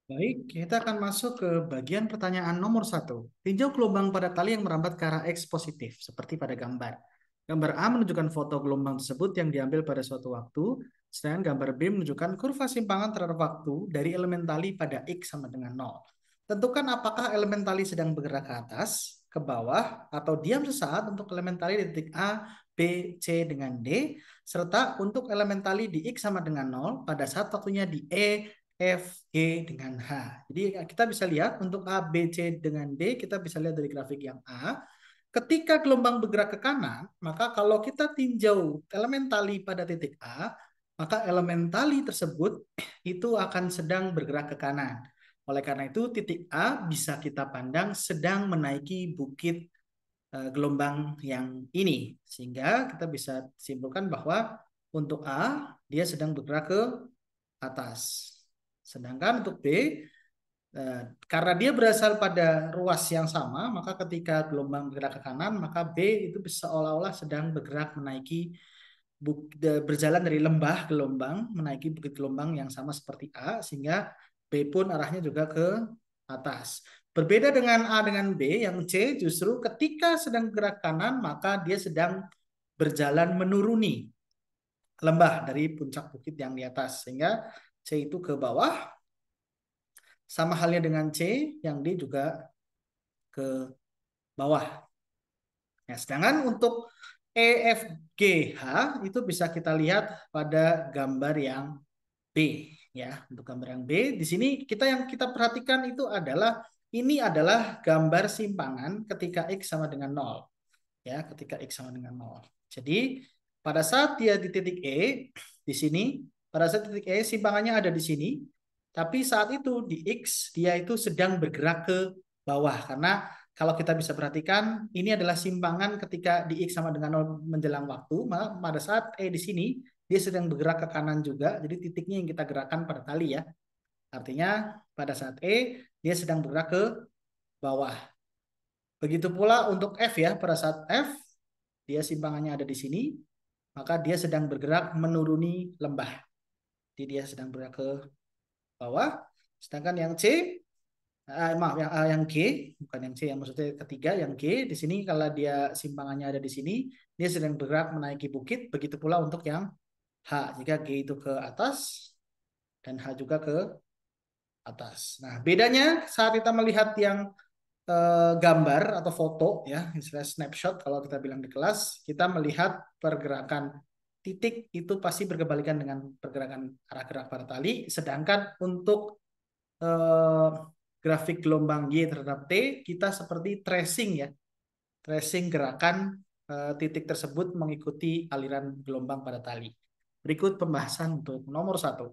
Baik, kita akan masuk ke bagian pertanyaan nomor satu. Tinjau gelombang pada tali yang merambat ke arah X positif, seperti pada gambar. Gambar A menunjukkan foto gelombang tersebut yang diambil pada suatu waktu, sedangkan gambar B menunjukkan kurva simpangan terhadap waktu dari elemen tali pada X sama dengan 0. Tentukan apakah elemen tali sedang bergerak ke atas, ke bawah, atau diam sesaat untuk elemen tali di titik A, B, C dengan D, serta untuk elemen tali di X sama dengan 0 pada saat waktunya di E, F, G dengan H. Jadi kita bisa lihat untuk A, B, C dengan D, kita bisa lihat dari grafik yang A. Ketika gelombang bergerak ke kanan, maka kalau kita tinjau elemen tali pada titik A, maka elemen tali tersebut itu akan sedang bergerak ke kanan. Oleh karena itu, titik A bisa kita pandang sedang menaiki bukit gelombang yang ini. Sehingga kita bisa simpulkan bahwa untuk A, dia sedang bergerak ke atas. Sedangkan untuk B, karena dia berasal pada ruas yang sama, maka ketika gelombang bergerak ke kanan, maka B itu seolah-olah sedang bergerak menaiki berjalan dari lembah gelombang menaiki bukit gelombang yang sama seperti A, sehingga B pun arahnya juga ke atas. Berbeda dengan A dengan B, yang C justru ketika sedang bergerak kanan, maka dia sedang berjalan menuruni lembah dari puncak bukit yang di atas, sehingga C itu ke bawah. Sama halnya dengan C, yang D juga ke bawah. Ya, sedangkan untuk E, F, G, H itu bisa kita lihat pada gambar yang B. Ya, untuk gambar yang B, di sini yang kita perhatikan itu adalah ini adalah gambar simpangan ketika X sama dengan 0. Ya, ketika X sama dengan 0. Jadi, pada saat dia di titik E, di sini, pada saat titik E simpangannya ada di sini, tapi saat itu di X dia itu sedang bergerak ke bawah karena kalau kita bisa perhatikan ini adalah simpangan ketika di X sama dengan 0 menjelang waktu, maka pada saat E di sini dia sedang bergerak ke kanan juga, jadi titiknya yang kita gerakkan pada tali ya. Artinya pada saat E dia sedang bergerak ke bawah. Begitu pula untuk F ya, pada saat F dia simpangannya ada di sini, maka dia sedang bergerak menuruni lembah. Jadi dia sedang bergerak ke bawah. Sedangkan yang C, maaf yang G, bukan yang C, yang maksudnya ketiga, yang G di sini kalau dia simpangannya ada di sini, dia sedang bergerak menaiki bukit. Begitu pula untuk yang H, jika G itu ke atas dan H juga ke atas. Nah, bedanya saat kita melihat yang gambar atau foto ya, istilah snapshot kalau kita bilang di kelas, kita melihat pergerakan titik itu pasti berkebalikan dengan pergerakan arah gerak pada tali. Sedangkan untuk eh, grafik gelombang Y terhadap T, kita seperti tracing ya, tracing gerakan titik tersebut mengikuti aliran gelombang pada tali. Berikut pembahasan untuk nomor satu.